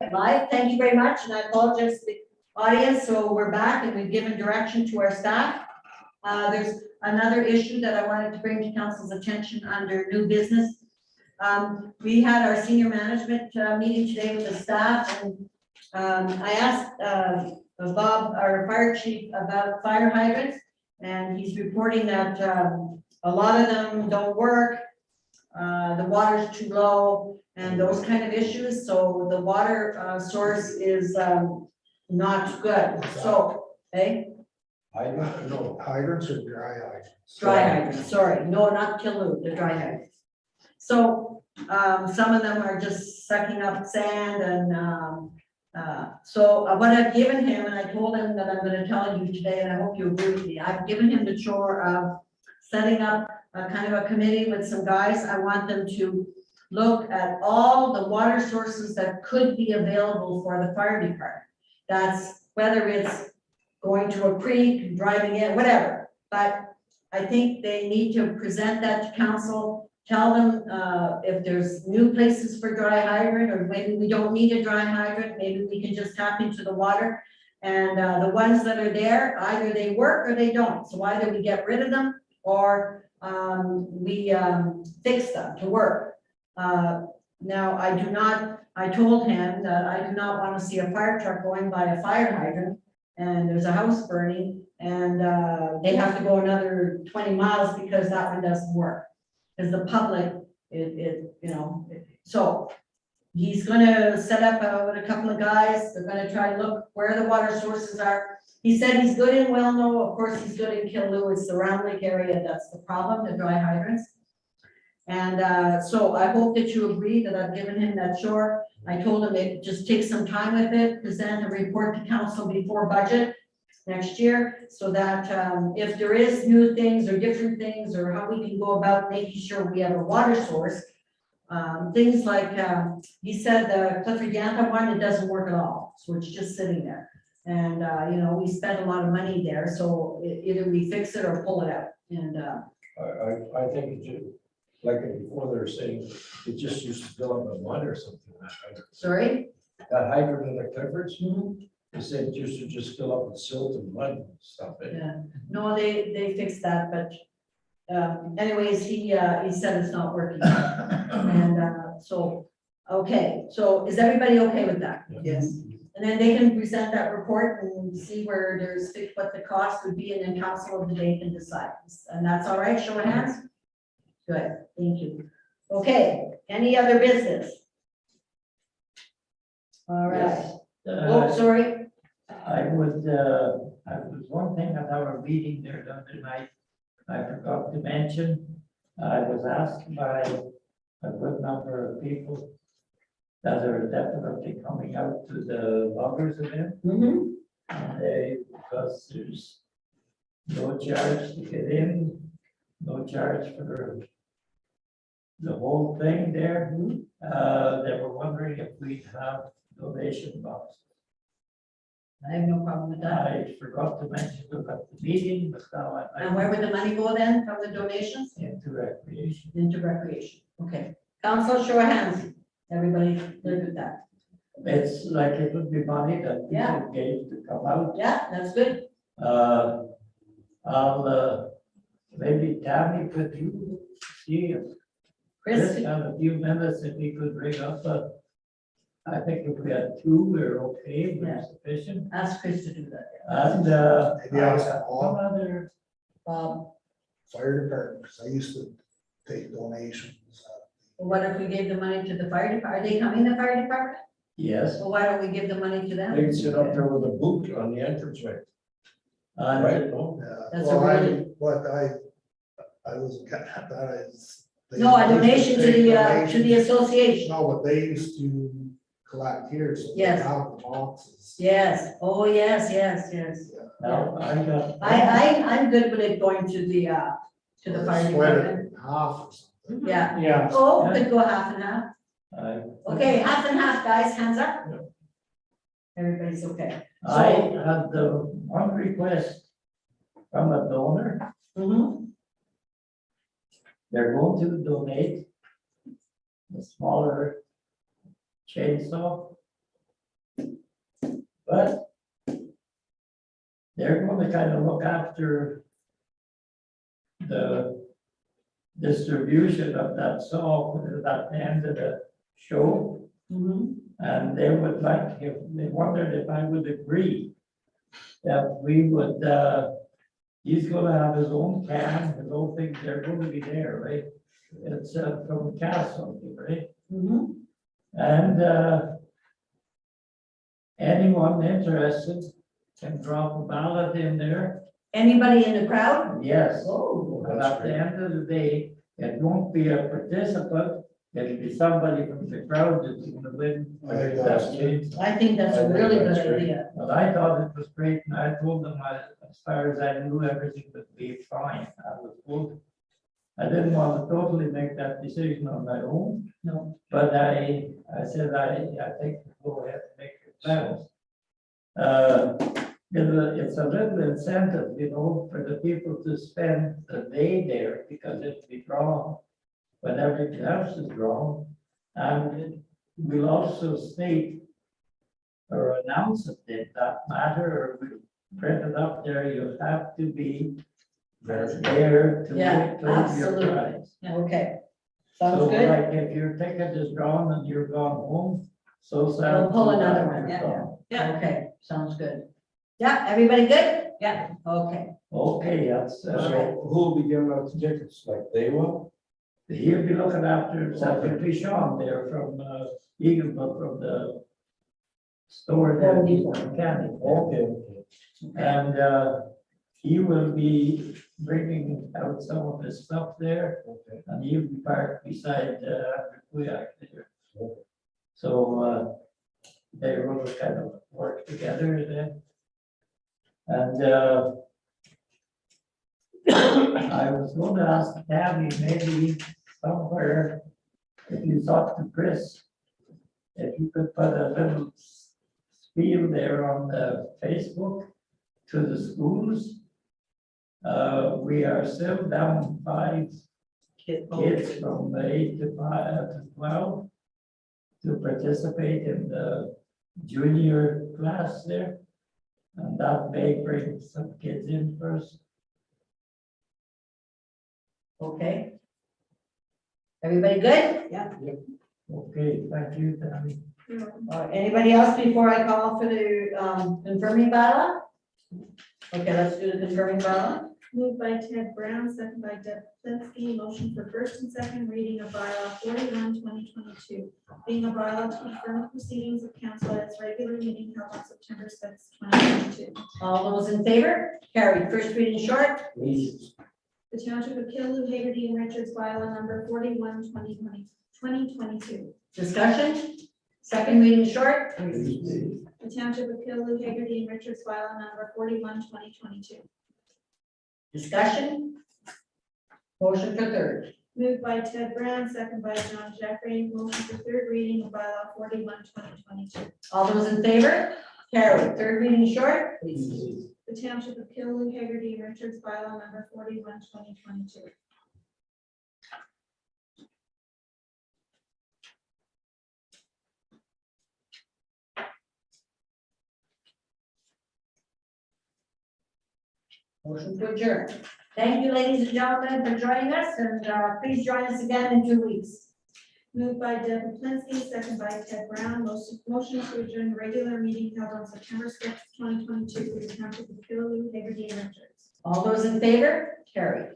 Live, thank you very much, and I apologize to the audience, so we're back and we've given direction to our staff. There's another issue that I wanted to bring to council's attention under new business. We had our senior management meeting today with the staff, and I asked Bob, our fire chief, about fire hydrants, and he's reporting that a lot of them don't work, the water's too low, and those kind of issues, so the water source is not good, so, hey? Hydrants or dry hydrants? Dry hydrants, sorry, no, not Killu, the dry hydrants. So, some of them are just sucking up sand and, so what I've given him, and I told him that I'm gonna tell you today, and I hope you agree with me, I've given him the chore of setting up a kind of a committee with some guys. I want them to look at all the water sources that could be available for the fire department. That's whether it's going to a creek, driving in, whatever. But I think they need to present that to council, tell them if there's new places for dry hydrant, or maybe we don't need a dry hydrant, maybe we can just tap into the water. And the ones that are there, either they work or they don't. So either we get rid of them or we fix them to work. Now, I told him that I do not want to see a fire truck going by a fire hydrant and there's a house burning and they have to go another 20 miles because that one doesn't work. Because the public, so he's gonna set up with a couple of guys, they're gonna try to look where the water sources are. He said he's good in Wellno, of course he's good in Killu, it's the Round Lake area, that's the problem, the dry hydrants. And so I hope that you agree that I've given him that chore. I told him it just take some time with it, present a report to council before budget next year, so that if there is new things or different things, or how we can go about making sure we have a water source. Things like, he said the Clifford Yantha one, it doesn't work at all, so it's just sitting there. And, we spent a lot of money there, so either we fix it or pull it out, and. I think it should, like before they were saying, it just used to fill up with mud or something. Sorry? That hydrant in the Cliffords, they said it used to just fill up with silt and mud and stuff. Yeah, no, they fixed that, but anyways, he said it's not working. And so, okay, so is everybody okay with that? Yes. And then they can present that report and see where there's, what the cost would be, and then council of the day can decide. And that's all right, show of hands? Good, thank you. Okay, any other business? All right. Oh, sorry. I was one thing at our meeting there the other night, I forgot to mention, I was asked by a good number of people that are definitely coming out to the loggers event. And because there's no charge to get in, no charge for the whole thing there. They were wondering if we'd have donation boxes. I have no problem with that. I forgot to mention it at the meeting, but now And where would the money go then from the donations? into recreation. Into recreation, okay. Council, show of hands. Everybody good with that? It's like it would be money that Yeah. people gave to come out. Yeah, that's good. I'll maybe Tammy, could you see if Chris, Chris have a few minutes if he could bring up I think if we had two, we're okay, Yeah. we're sufficient. ask Chris to do that. And Maybe I was one other, Fire department, because I used to take donations. What if we gave the money to the fire department? Are they coming, the fire department? yes. Well, why don't we give the money to They them? can sit up there with a boot on the entranceway, And right? No? That's a really- I was, that is. No, a donation to the association. No, but they used to collect here, so. they Yes. have the boxes. Yes, oh, yes. now I got. I'm good with it going to the fire Split it department. in half or something. Yeah. Yeah. Oh, could go half and half. I- Okay, half and half, guys, hands up. Everybody's okay. I had the one request from a donor. They're going to donate a smaller chainsaw But they're going to kind of look after the distribution of that salt at the end of the show. Mhm. And they would like, if they wondered if I would agree that we would, he's gonna have his own can, his own thing, they're gonna be there, right? It's from Castle, right? Mhm. And anyone interested can drop a ballot in there. Anybody in the crowd? Yes. Oh, And at the end of the day, it won't be a participant, it'll be somebody from the crowd that's gonna win. I think that's That. I think that's I a think really good that's great. idea. But I thought it was great, and I told them, as far as I knew, everything would be fine. I was good. I didn't want to totally make that decision on my own, No. but I said, I think we'll go ahead and make it plans. It's a little incentive, for the people to spend the day there, because it'll be drawn when everything else is drawn. And we'll also state or announce it in that matter, or we print it up there, you have to be there to Yeah, win your absolutely. prize. Okay. So Sounds good. like if your ticket is drawn and you're gone home, so sad. We'll pull another one, you're yeah. gone. Yeah, okay, sounds good. Yeah, everybody good? Yeah, okay. Okay, that's, So who'll be giving out the tickets, like they will? he'll be looking after himself, it'll be Sean there from, Eagleville, from the store there, Home in Depot. County. Okay. And, he will be bringing out some of his stuff there, Okay. and he'll be parked beside, Kuyak there. Okay. So, they will kind of work together then. And, I was going to ask Tabby, maybe somewhere, if you talk to Chris, if you could put a little spiel there on the Facebook to the schools. We are still down 5 kids from the 8 to 12 to participate in the junior class there. And that may bring some kids in first. Okay. Everybody good? Yeah. Okay, thank you, Tammy. Anybody else before I call for the confirming ballot? Okay, let's do the confirming ballot. Moved by Ted Brown, second by Deb Linsky, motion for first and second reading of bylaw 41/2022, being a bylaw to confirm the proceedings of council at its regular meeting held on September 6, 2022. All those in favor? Carried. First reading short. Please. The Township of Killaloe, Hagerty, and Richards bylaw number 41/2022. Discussion. Second reading short. Please. The Township of Killaloe, Hagerty, and Richards bylaw number 41/2022. Discussion. Motion for third. Moved by Ted Brown, second by John Jeffrey, motion for third reading of bylaw 41/2022. All those in favor? Carried. Third reading short. Please. The Township of Killaloe, Hagerty, and Richards bylaw number 41/2022. Motion to adjourn. Thank you, ladies and gentlemen, for joining us, and please join us again in 2 weeks. Moved by Deb Linsky, second by Ted Brown, motion to adjourn the regular meeting held on September 6, 2022, for the Township of Killaloe, Hagerty, and Richards. All those in favor? Carried.